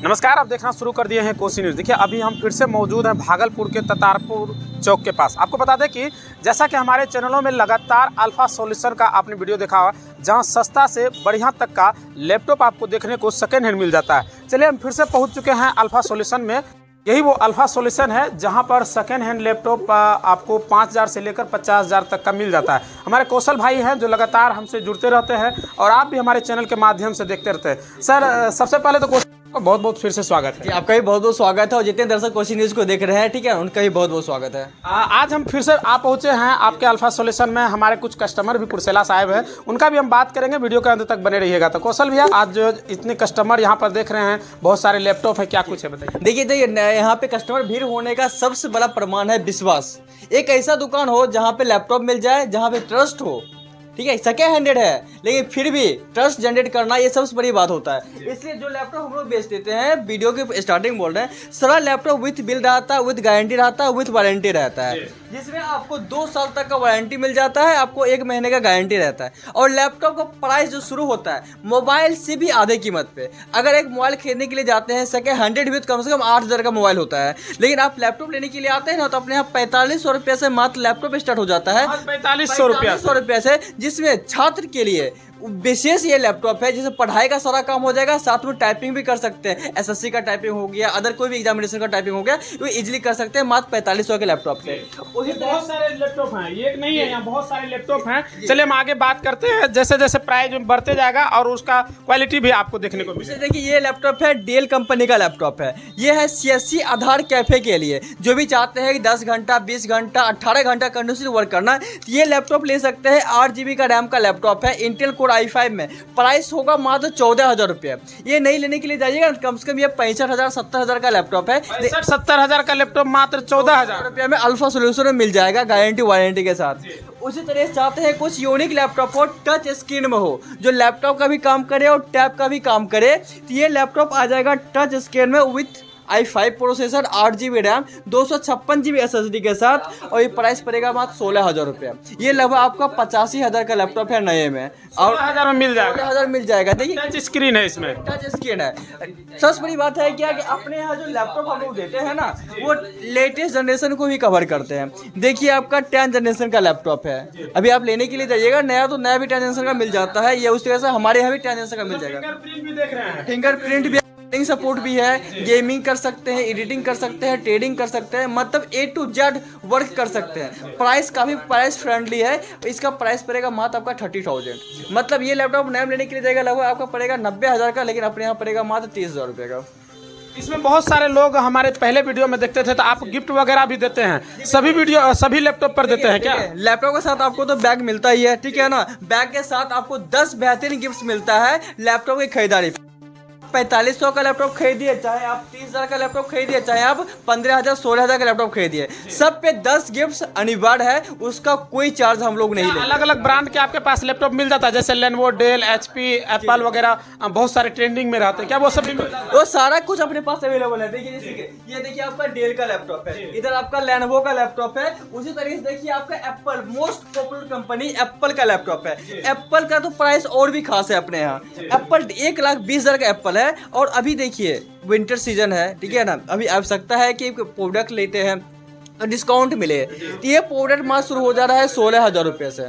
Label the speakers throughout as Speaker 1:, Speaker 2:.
Speaker 1: नमस्कार, आप देखना शुरू कर दिए हैं कोसी न्यूज़। देखिए, अभी हम फिर से मौजूद हैं भागलपुर के ततारपुर चौक के पास। आपको बता दें कि जैसा कि हमारे चैनलों में लगातार अल्फा सॉल्यूशन का आपने वीडियो देखा होगा, जहां सस्ता से बढ़िया तक का लैपटॉप आपको देखने को सेकेंड हैंड मिल जाता है। चलिए, हम फिर से पहुंच चुके हैं अल्फा सॉल्यूशन में। यही वो अल्फा सॉल्यूशन है जहां पर सेकेंड हैंड लैपटॉप आपको 5,000 से लेकर 50,000 तक का मिल जाता है। हमारे कौशल भाई हैं जो लगातार हमसे जुड़ते रहते हैं और आप भी हमारे चैनल के माध्यम से देखते रहते हैं। सर, सबसे पहले तो बहुत बहुत फिर से स्वागत है।
Speaker 2: आपका भी बहुत बहुत स्वागत है और जितने दर्शक कोसी न्यूज़ को देख रहे हैं, ठीक है, उनका भी बहुत बहुत स्वागत है।
Speaker 1: आज हम फिर से आप पहुंचे हैं आपके अल्फा सॉल्यूशन में। हमारे कुछ कस्टमर भी पुरसेला साहब हैं, उनका भी हम बात करेंगे। वीडियो के अंत तक बने रहिएगा। तो कौशल भैया, आज जो इतने कस्टमर यहाँ पर देख रहे हैं, बहुत सारे लैपटॉप है, क्या कुछ है बताइए।
Speaker 2: देखिए, यहाँ पे कस्टमर भीड़ होने का सबसे बड़ा प्रमाण है विश्वास। एक ऐसा दुकान हो जहाँ पे लैपटॉप मिल जाए, जहाँ पे ट्रस्ट हो, ठीक है, सेकेंड हैंडेड है लेकिन फिर भी ट्रस्ट जनरेट करना ये सबसे बड़ी बात होता है। इसलिए जो लैपटॉप हम लोग बेच देते हैं, वीडियो के स्टार्टिंग बोल रहे हैं, सारा लैपटॉप विथ बिल रहता है, विथ गारंटी रहता है, विथ वारंटी रहता है, जिसमें आपको 2 साल तक का वारंटी मिल जाता है, आपको 1 महीने का गारंटी रहता है। और लैपटॉप का प्राइस जो शुरू होता है मोबाइल से भी आधे कीमत पे। अगर एक मोबाइल खरीदने के लिए जाते हैं सेकेंड हैंडेड भी, तो कम से कम 8,000 का मोबाइल होता है, लेकिन आप लैपटॉप लेने के लिए आते हैं ना, तो अपने यहाँ 4500 रुपये से मात्र लैपटॉप स्टार्ट हो जाता है।
Speaker 1: 4500
Speaker 2: रुपये से, जिसमें छात्र के लिए विशेष ये लैपटॉप है, जिसमें पढ़ाई का सारा काम हो जाएगा, साथ में टाइपिंग भी कर सकते हैं। एसएससी का टाइपिंग हो गया, अदर कोई भी एग्जामिनेशन का टाइपिंग हो गया, वो इजीली कर सकते हैं मात्र 4500 के लैपटॉप से।
Speaker 1: बहुत सारे लैपटॉप हैं, ये एक नहीं है, यहाँ बहुत सारे लैपटॉप हैं। चलिए, हम आगे बात करते हैं। जैसे जैसे प्राइस बढ़ते जाएगा और उसका क्वालिटी भी आपको देखने को मिलेगा।
Speaker 2: देखिए, ये लैपटॉप है डेल कंपनी का लैपटॉप है। ये है CSC आधार कैफे के लिए, जो भी चाहते हैं कि 10 घंटा 20 घंटा 18 घंटा कंटिन्यूसली वर्क करना, तो ये लैपटॉप ले सकते हैं। 8 GB का रैम का लैपटॉप है, इंटेल कोर i5 में। प्राइस होगा मात्र 14,000 रुपये। ये नहीं लेने के लिए जाइएगा, कम से कम ये 65,000 70,000 का लैपटॉप है।
Speaker 1: 70,000 का लैपटॉप मात्र 14,000
Speaker 2: रुपये में अल्फा सॉल्यूशन में मिल जाएगा, गारंटी वारंटी के साथ। उसी तरह से चाहते हैं कुछ यूनिक लैपटॉप हो, टच स्क्रीन में हो, जो लैपटॉप का भी काम करे और टैब का भी काम करे, तो ये लैपटॉप आ जाएगा टच स्क्रीन में with i5 processor, 8 GB RAM, 256 GB SSD के साथ, और ये प्राइस पड़ेगा मात्र 16,000 रुपये। ये लगभग आपका 85,000 का लैपटॉप है नए में, और
Speaker 1: 16,000 में मिल जाएगा।
Speaker 2: 16,000 मिल जाएगा। देखिए,
Speaker 1: टच स्क्रीन है, इसमें
Speaker 2: टच स्क्रीन है। सबसे बड़ी बात है क्या कि अपने यहाँ जो लैपटॉप हम लोग देते हैं ना, वो लेटेस्ट जनरेशन को भी कवर करते हैं। देखिए, आपका 10 जनरेशन का लैपटॉप है। अभी आप लेने के लिए जाइएगा नया, तो नया भी 10 जनरेशन का मिल जाता है। ये उस तरह से हमारे यहाँ भी 10 जनरेशन का मिल जाएगा।
Speaker 1: फिंगरप्रिंट भी देख रहे हैं,
Speaker 2: फिंगरप्रिंट भी सपोर्ट भी है, गेमिंग कर सकते हैं, एडिटिंग कर सकते हैं, ट्रेडिंग कर सकते हैं, मतलब A to Z वर्क कर सकते हैं। प्राइस काफ़ी प्राइस फ्रेंडली है। इसका प्राइस पड़ेगा मात्र आपका 30,000। मतलब ये लैपटॉप नया लेने के लिए जाएगा लगभग आपका पड़ेगा 90,000 का, लेकिन अपने यहाँ पड़ेगा मात्र 30,000 रुपये का।
Speaker 1: इसमें बहुत सारे लोग हमारे पहले वीडियो में देखते थे, तो आप गिफ्ट वगैरह भी देते हैं। सभी लैपटॉप पर देते हैं क्या?
Speaker 2: लैपटॉप के साथ आपको तो बैग मिलता ही है, ठीक है ना। बैग के साथ आपको 10 बेहतरीन गिफ्ट मिलता है लैपटॉप की खरीदारी। 4500 का लैपटॉप खरीदिए, चाहे आप 30,000 का लैपटॉप खरीदिए, चाहे आप 15,000 16,000 का लैपटॉप खरीदिए, सब पे 10 गिफ्ट्स अनिवार्य है। उसका कोई चार्ज हम लोग नहीं लेते।
Speaker 1: अलग अलग ब्रांड के आपके पास लैपटॉप मिल जाता है, जैसे लेनोवो, डेल, HP, एप्पल वगैरह बहुत सारे ट्रेंडिंग में रहते हैं, क्या वो सब भी मिल जाता है?
Speaker 2: वो सारा कुछ अपने पास अवेलेबल है। देखिए, ये देखिए आपका डेल का लैपटॉप है, इधर आपका लेनोवो का लैपटॉप है। उसी तरीके से देखिए आपका Apple, most popular company Apple का लैपटॉप है। एप्पल का तो प्राइस और भी खास है अपने यहाँ। एप्पल 1,20,000 का एप्पल है। और अभी देखिए विंटर सीजन है, ठीक है ना, अभी आवश्यकता है कि प्रोडक्ट लेते हैं तो डिस्काउंट मिले, तो ये प्रोडक्ट मात्र शुरू हो जा रहा है 16,000 रुपये से।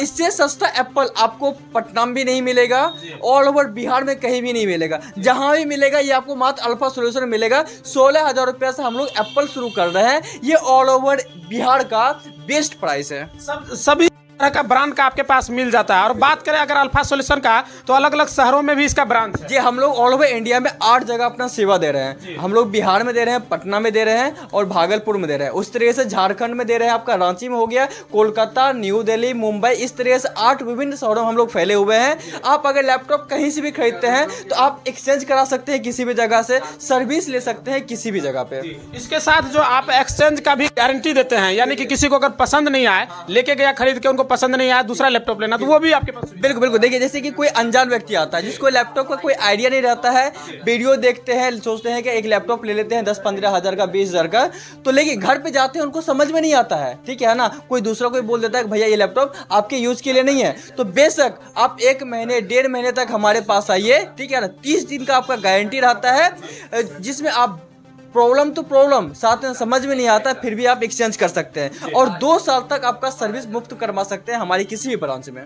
Speaker 2: इससे सस्ता एप्पल आपको पटना में भी नहीं मिलेगा, ऑल ओवर बिहार में कहीं भी नहीं मिलेगा। जहाँ भी मिलेगा ये आपको मात्र अल्फा सॉल्यूशन में मिलेगा। 16,000 रुपये से हम लोग एप्पल शुरू कर रहे हैं। ये ऑल ओवर बिहार का बेस्ट प्राइस है।
Speaker 1: सभी तरह का ब्रांड का आपके पास मिल जाता है। और बात करें अगर अल्फा सॉल्यूशन का, तो अलग अलग शहरों में भी इसका ब्रांच है।
Speaker 2: जी, हम लोग ऑल ओवर इंडिया में 8 जगह अपना सेवा दे रहे हैं। हम लोग बिहार में दे रहे हैं, पटना में दे रहे हैं, और भागलपुर में दे रहे हैं। उस तरह से झारखंड में दे रहे हैं, आपका रांची में हो गया, कोलकाता, न्यू दिल्ली, मुंबई, इस तरह से 8 विभिन्न शहरों में हम लोग फैले हुए हैं। आप अगर लैपटॉप कहीं से भी खरीदते हैं तो आप एक्सचेंज करा सकते हैं किसी भी जगह से, सर्विस ले सकते हैं किसी भी जगह पे।
Speaker 1: इसके साथ जो आप एक्सचेंज का भी गारंटी देते हैं, यानी कि किसी को अगर पसंद नहीं आए, लेके गया खरीद के, उनको पसंद नहीं आया दूसरा लैपटॉप लेना, तो वो भी आपके पास?
Speaker 2: बिल्कुल बिल्कुल। देखिए जैसे कि कोई अनजान व्यक्ति आता है जिसको लैपटॉप का कोई आइडिया नहीं रहता है, वीडियो देखते हैं, सोचते हैं कि एक लैपटॉप ले लेते हैं 10-15 हज़ार का, 20 हज़ार का, तो लेकिन घर पे जाते हैं उनको समझ में नहीं आता है, ठीक है ना। कोई दूसरा कोई बोल देता है कि भैया ये लैपटॉप आपके यूज के लिए नहीं है, तो बेशक आप 1 महीने 1.5 महीने तक हमारे पास आइए, ठीक है ना। 30 दिन का आपका गारंटी रहता है, जिसमें आप प्रॉब्लम साथ में समझ में नहीं आता फिर भी आप एक्सचेंज कर सकते हैं, और 2 साल तक आपका सर्विस मुफ्त करवा सकते हैं हमारी किसी भी ब्रांच में।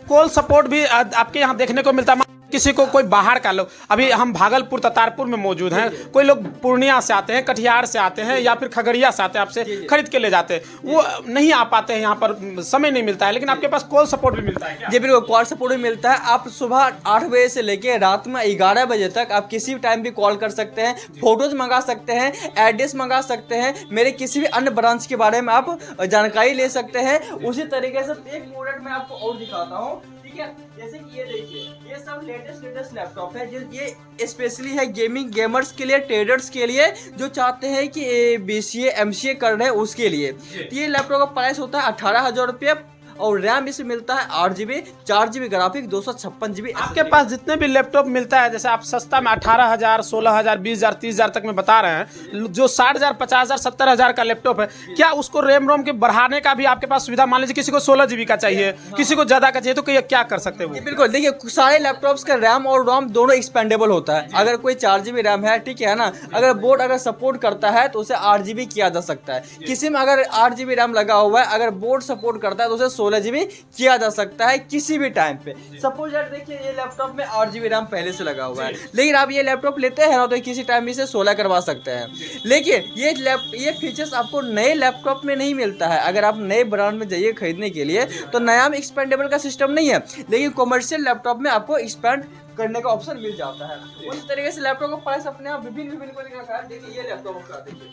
Speaker 1: कॉल सपोर्ट भी आपके यहाँ देखने को मिलता है। किसी को कोई बाहर का लोग, अभी हम भागलपुर ततारपुर में मौजूद हैं, कोई लोग पूर्णिया से आते हैं, कटिहार से आते हैं, या फिर खगड़िया से आते हैं, आपसे खरीद के ले जाते हैं, वो नहीं आ पाते हैं, यहाँ पर समय नहीं मिलता है, लेकिन आपके पास कॉल सपोर्ट भी मिलता है क्या?
Speaker 2: जी बिल्कुल, कॉल सपोर्ट भी मिलता है। आप सुबह 8 बजे से लेके रात में 11 बजे तक आप किसी भी टाइम भी कॉल कर सकते हैं, फोटोज मंगा सकते हैं, एड्रेस मंगा सकते हैं, मेरे किसी भी अन्य ब्रांच के बारे में आप जानकारी ले सकते हैं। उसी तरीके से एक प्रोडक्ट मैं आपको और दिखाता हूँ, ठीक है। जैसे कि ये देखिए, ये सब लेटेस्ट लैपटॉप है, ये स्पेशली है गेमर्स के लिए, ट्रेडर्स के लिए, जो चाहते हैं कि BCA MCA कर रहे हैं उसके लिए। ये लैपटॉप का प्राइस होता है 18,000 रुपये, और रैम इसमें मिलता है 8GB, 4GB ग्राफिक, 256GB।
Speaker 1: आपके पास जितने भी लैपटॉप मिलता है, जैसे आप सस्ता में 18,000, 16,000, 20,000, 30,000 तक में बता रहे हैं, जो 60,000, 50,000, 70,000 का लैपटॉप है, क्या उसको रैम रोम के बढ़ाने का भी आपके पास सुविधा? मान लीजिए किसी को 16GB का चाहिए, किसी को ज्यादा का चाहिए, तो क्या कर सकते हैं?
Speaker 2: बिल्कुल, देखिए सारे लैपटॉप्स का रैम और रोम दोनों एक्सपेंडेबल होता है। अगर कोई 4GB रैम है, ठीक है ना, अगर बोर्ड अगर सपोर्ट करता है तो उसे 8GB किया जा सकता है। किसी में अगर 8GB रैम लगा हुआ है, अगर बोर्ड सपोर्ट करता है तो उसे 16GB किया जा सकता है किसी भी टाइम पे। सपोज दैट देखिए ये लैपटॉप में 8GB रैम पहले से लगा हुआ है, लेकिन आप ये लैपटॉप लेते हैं ना तो किसी टाइम भी इसे 16 करवा सकते हैं। लेकिन ये फीचर्स आपको नए लैपटॉप में नहीं मिलता है। अगर आप नए ब्रांड में जाइए खरीदने के लिए तो नया में एक्सपेंडेबल का सिस्टम नहीं है, लेकिन कॉमर्शियल लैपटॉप में आपको एक्सपेंड करने का ऑप्शन मिल जाता है। उस तरीके से लैपटॉप का प्राइस अपने आप विभिन्न देखिए ये लैपटॉप का देखिए,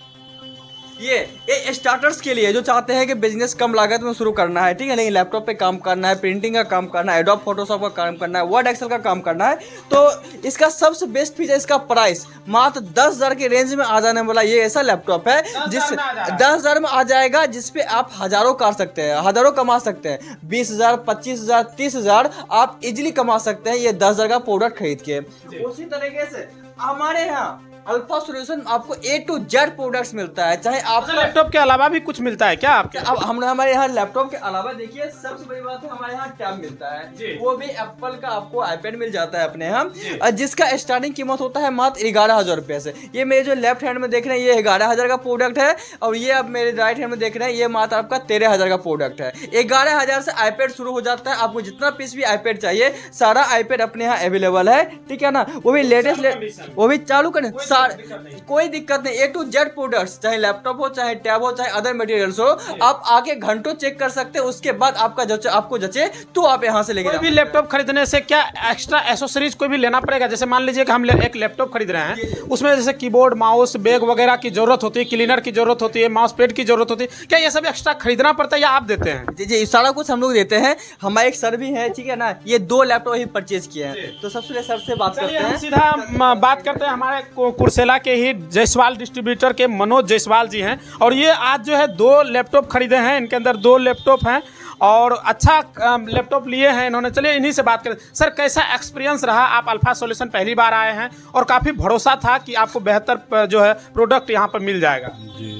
Speaker 2: ये स्टार्टर्स के लिए जो चाहते हैं कि बिजनेस कम लागत में शुरू करना है, ठीक है, लेकिन लैपटॉप पे काम करना है, प्रिंटिंग का काम करना है, एडोब फोटोशॉप का काम करना है, वर्ड एक्सेल का काम करना है, तो इसका सबसे बेस्ट फीचर, इसका प्राइस मात्र 10,000 के रेंज में आ जाने वाला ये ऐसा लैपटॉप है जिस 10,000 में आ जाएगा, जिसपे आप हजारों कर सकते हैं, हजारों कमा सकते हैं। 20,000, 25,000, 30,000 आप इजिली कमा सकते हैं ये 10,000 का प्रोडक्ट खरीद के। उसी तरीके से हमारे यहाँ अल्फा सॉल्यूशन आपको A to Z प्रोडक्ट्स मिलता है, चाहे आप
Speaker 1: लैपटॉप के अलावा भी कुछ मिलता है क्या आपके?
Speaker 2: अब हमारे यहाँ लैपटॉप के अलावा देखिए सबसे बड़ी बात है हमारे यहाँ टैब मिलता है, वो भी एप्पल का आपको आईपैड मिल जाता है अपने यहाँ, जिसका स्टार्टिंग कीमत होता है मात्र 11,000 रुपये से। ये मेरे जो लेफ्ट हैंड में देख रहे हैं ये 11,000 का प्रोडक्ट है, और ये अब मेरे राइट हैंड में देख रहे हैं ये मात्र आपका 13,000 का प्रोडक्ट है। 11,000 से आईपैड शुरू हो जाता है, आपको जितना पीस भी आईपैड चाहिए सारा आईपैड अपने यहाँ अवेलेबल है, ठीक है ना, वो भी लेटेस्ट, वो भी चालू करें, कोई दिक्कत नहीं। A to Z प्रोडक्ट्स, चाहे लैपटॉप हो, चाहे टैब हो, चाहे अदर मटेरियल्स हो, आप आके घंटों चेक कर सकते हैं, उसके बाद आपको जचे तो आप यहाँ से लेके
Speaker 1: कोई भी लैपटॉप खरीदने से क्या एक्स्ट्रा एसेसरीज कोई भी लेना पड़ेगा? जैसे मान लीजिए कि हम एक लैपटॉप खरीद रहे हैं, उसमें जैसे कीबोर्ड, माउस, बैग वगैरह की जरूरत होती है, क्लीनर की जरूरत होती है, माउस पैड की जरूरत होती है, क्या ये सब एक्स्ट्रा खरीदना पड़ता है या आप देते हैं?
Speaker 2: जी सारा कुछ हम लोग देते हैं। हमारे एक सर भी है, ठीक है ना, ये 2 लैपटॉप ही परचेज किए हैं, तो सबसे पहले सर से बात करते हैं।
Speaker 1: सीधा बात करते हैं, हमारे कुर्सेला के ही जायसवाल डिस्ट्रीब्यूटर के मनोज जायसवाल जी हैं, और ये आज जो है 2 लैपटॉप खरीदे हैं, इनके अंदर 2 लैपटॉप हैं और अच्छा लैपटॉप लिए हैं इन्होंने। चलिए इन्हीं से बात करें। सर कैसा एक्सपीरियंस रहा? आप अल्फा सॉल्यूशन पहली बार आए हैं और काफ़ी भरोसा था कि आपको बेहतर जो है प्रोडक्ट यहाँ पर मिल जाएगा।
Speaker 3: जी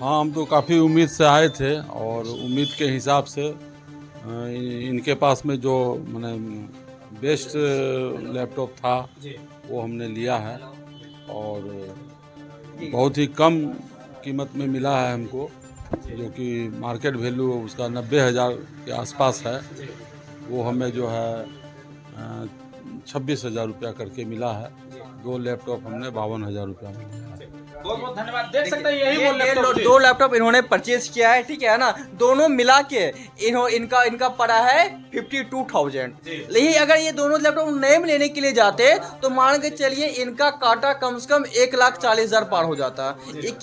Speaker 3: हाँ, हम तो काफ़ी उम्मीद से आए थे, और उम्मीद के हिसाब से इनके पास में जो मैंने बेस्ट लैपटॉप था वो हमने लिया है, और बहुत ही कम कीमत में मिला है हमको, जो कि मार्केट वैल्यू उसका 90,000 के आसपास है, वो हमें जो है 26,000 रुपया करके मिला है। 2 लैपटॉप हमने 52,000 रुपया में लिया है।
Speaker 1: बहुत बहुत धन्यवाद। देख सकते हैं यही वो लैपटॉप,
Speaker 2: 2 लैपटॉप इन्होंने परचेज किया है, ठीक है ना, दोनों मिला के इनका पड़ा है 52,000। लेकिन अगर ये दोनों लैपटॉप नए में लेने के लिए जाते तो मान के चलिए इनका काटा कम से कम 1,40,000 पार हो जाता।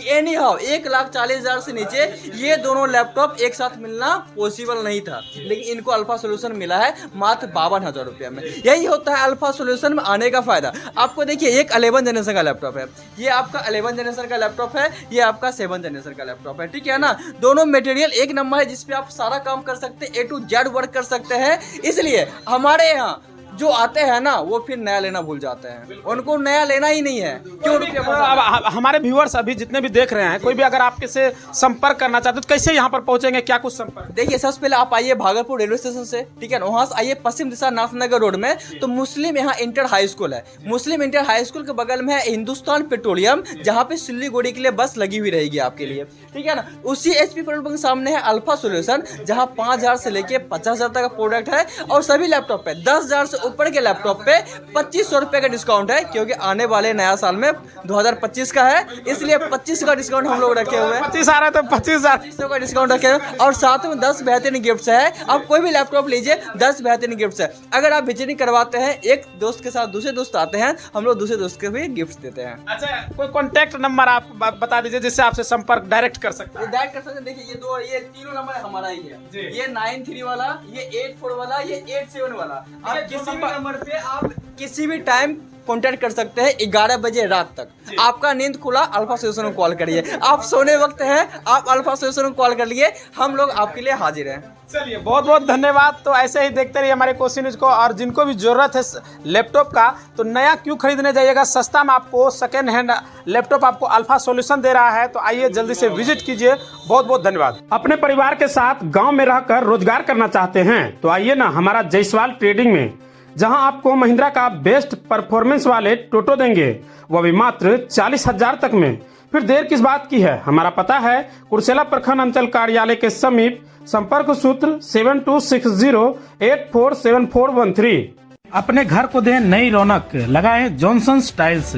Speaker 2: एनी हाउ 1,40,000 से नीचे ये दोनों लैपटॉप एक साथ मिलना पॉसिबल नहीं था, लेकिन इनको अल्फा सॉल्यूशन मिला है मात्र 52,000 रुपये में। यही होता है अल्फा सॉल्यूशन में आने का फायदा। आपको देखिए एक 11 जनरेशन का लैपटॉप है, ये आपका 11 जनरेशन का लैपटॉप है, ये आपका 7 जनरेशन का लैपटॉप है, ठीक है ना। दोनों मटेरियल एक नंबर है, जिसपे आप सारा काम कर सकते हैं, A to Z वर्क कर सकते हैं। इसलिए हमारे यहाँ जो आते हैं ना, वो फिर नया लेना भूल जाते हैं, उनको नया लेना ही नहीं है। क्यों रुपये
Speaker 1: अब हमारे व्यूअर्स अभी जितने भी देख रहे हैं, कोई भी अगर आपके से संपर्क करना चाहते तो कैसे यहाँ पर पहुंचेंगे, क्या कुछ संपर्क?
Speaker 2: देखिए, सबसे पहले आप आइए भागलपुर रेलवे स्टेशन से, ठीक है ना, वहाँ से आइए पश्चिम दिशा नाथनगर रोड में, तो मुस्लिम यहाँ इंटर हाई स्कूल है। मुस्लिम इंटर हाई स्कूल के बगल में है हिंदुस्तान पेट्रोलियम, जहाँ पे सिल्लीगुड़ी के लिए बस लगी हुई रहेगी आपके लिए, ठीक है ना। उसी HP पेट्रोल पंप के सामने है अल्फा सॉल्यूशन, जहाँ 5,000 से लेके 50,000 तक का प्रोडक्ट है, और सभी लैपटॉप पे 10,000 से ऊपर के लैपटॉप पे 2,500 रुपए का डिस्काउंट है, क्योंकि आने वाले नया साल में 2025 का है, इसलिए 25 का डिस्काउंट हम लोग रखे हुए हैं।
Speaker 1: 25 आ रहा है तो 25,000
Speaker 2: का डिस्काउंट रखे हुए, और साथ में 10 बेहतरीन गिफ्ट्स है। आप कोई भी लैपटॉप लीजिए, 10 बेहतरीन गिफ्ट्स है। अगर आप विजिटिंग करवाते हैं एक दोस्त के साथ, दूसरे दोस्त आते हैं, हम लोग दूसरे दोस्त के भी गिफ्ट्स देते हैं।
Speaker 1: अच्छा, कोई कॉन्टैक्ट नंबर आप बता दीजिए जिससे आपसे संपर्क डायरेक्ट कर सकते हैं।
Speaker 2: डायरेक्ट कर सकते हैं। देखिए, ये तीनों नंबर हमारा ही है, ये 93 वाला, ये 84 वाला, ये 87 वाला। आप किसी भी नंबर पे आप किसी भी टाइम कॉन्टैक्ट कर सकते हैं 11 बजे रात तक। आपका नींद खुला, अल्फा सॉल्यूशन को कॉल करिए। आप सोने वक्त है, आप अल्फा सॉल्यूशन को कॉल कर लिए, हम लोग आपके लिए हाजिर हैं।
Speaker 1: चलिए, बहुत बहुत धन्यवाद। तो ऐसे ही देखते रहिए हमारे कोसी न्यूज़ को, और जिनको भी ज़रूरत है लैपटॉप का, तो नया क्यों खरीदने जाइएगा, सस्ता में आपको सेकेंड हैंड लैपटॉप आपको अल्फा सॉल्यूशन दे रहा है। तो आइए जल्दी से विजिट कीजिए। बहुत बहुत धन्यवाद। अपने परिवार के साथ गाँव में रहकर रोजगार करना चाहते हैं तो आइए ना हमारा जयसवाल ट्रेडिंग में, जहां आपको महिंद्रा का बेस्ट परफॉर्मेंस वाले टोटो देंगे, वो भी मात्र 40,000 तक में। फिर देर किस बात की है। हमारा पता है कुर्सेला प्रखंड अंचल कार्यालय के समीप। संपर्क सूत्र 7260847413। अपने घर को दें नई रौनक, लगाएं जॉनसन्स टाइल्स।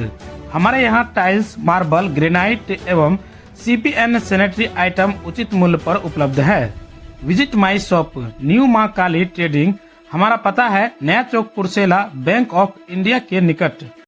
Speaker 1: हमारे यहाँ टाइल्स, मार्बल, ग्रेनाइट एवं CPN सैनिटरी आइटम उचित मूल्य पर उपलब्ध है। विजिट माई शॉप न्यू मां काली ट्रेडिंग। हमारा पता है नया चौक कुर्सेला, बैंक ऑफ इंडिया के निकट।